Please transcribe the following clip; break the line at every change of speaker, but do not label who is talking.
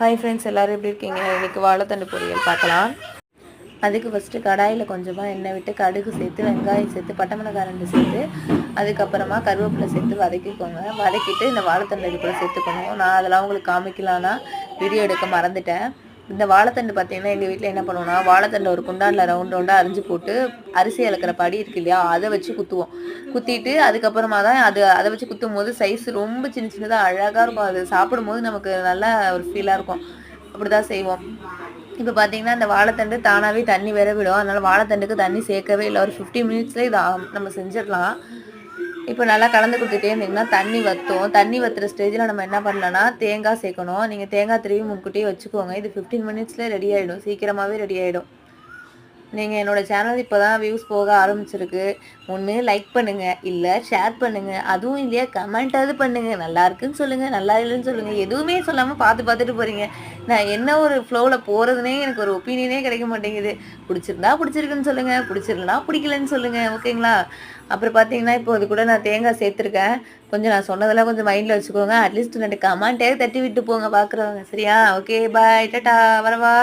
Hi friends, எல்லோரும் எப்படி இருக்கீங்க? இன்றைக்கி வாழைத்தண்டு பொரியல் பார்க்கலாம். அதுக்கு ஃபஸ்ட்டு கடாயில் கொஞ்சமாக எண்ணெய் விட்டு கடுகு சேர்த்து, வெங்காயம் சேர்த்து, பட்டை மிளகாய் 2 சேர்த்து, அதுக்கப்புறமா கருவேப்பிலை சேர்த்து வதக்கிக்கோங்க. வதக்கிட்டு இந்த வாழைத்தண்டு இது கூட சேர்த்துக்கணும். நான் அதெல்லாம் உங்களுக்கு காமிக்கலான்னா வீடியோ எடுக்க மறந்துட்டேன். இந்த வாழைத்தண்டு பார்த்தீங்கன்னா எங்கள் வீட்டில் என்ன பண்ணுவோம்னா, வாழைத்தண்டை ஒரு குண்டானில் ரவுண்டாக அரிஞ்சு போட்டு அரிசி இளக்கிற படி இருக்கு இல்லையா, அதை வச்சு குத்துவோம். குத்திட்டு அதுக்கப்புறமா தான் அதை வச்சு குத்தும் போது சைஸ் ரொம்ப சின்ன சின்னதாக அழகாக இருக்கும். அது சாப்பிடும்போது நமக்கு நல்ல ஒரு ஃபீலாக இருக்கும். அப்படி தான் செய்வோம். இப்போ பார்த்தீங்கன்னா இந்த வாழைத்தண்டு தானாகவே தண்ணி வேற விடும். அதனால் வாழைத்தண்டுக்கு தண்ணி சேர்க்கவே இல்லை. ஒரு 15 மினிட்ஸ்லேயே இதை நம்ம செஞ்சிடலாம். இப்போ நல்லா கலந்து கொடுத்துட்டே இருந்தீங்கன்னா தண்ணி வற்றும். தண்ணி வற்றுற ஸ்டேஜில் நம்ம என்ன பண்ணலான்னா தேங்காய் சேர்க்கணும். நீங்கள் தேங்காய் திருவி முன்கூட்டியே வச்சுக்கோங்க. இது 15 மினிட்ஸில் ரெடி ஆகிடும். சீக்கிரமாகவே ரெடி ஆகிடும். நீங்கள் என்னோடய சேனல் இப்போ தான் வியூஸ் போக ஆரம்பிச்சிருக்கு. ஒன்று லைக் பண்ணுங்கள், இல்லை ஷேர் பண்ணுங்கள், அதுவும் இல்லையா கமெண்ட்டாவது பண்ணுங்கள். நல்லா இருக்குன்னு சொல்லுங்கள், நல்லா இல்லைன்னு சொல்லுங்கள். எதுவுமே சொல்லாமல் பார்த்துட்டு போகிறீங்க. நான் என்ன ஒரு ஃப்ளோவில் போகிறதுனே எனக்கு ஒரு ஒப்பீனியனே கிடைக்க மாட்டேங்குது. பிடிச்சிருந்தா பிடிச்சிருக்குன்னு சொல்லுங்கள், பிடிச்சிருந்தா பிடிக்கலன்னு சொல்லுங்கள். ஓகேங்களா? அப்புறம் பார்த்தீங்கன்னா இப்போ அது கூட நான் தேங்காய் சேர்த்துருக்கேன். கொஞ்சம் நான் சொன்னதெல்லாம் கொஞ்சம் மைண்டில் வச்சுக்கோங்க. அட்லீஸ்ட் 2 கமெண்ட்டே தட்டி விட்டு போங்க பார்க்குறவங்க. சரியா? ஓகே, பாய், டாட்டா, வரவா.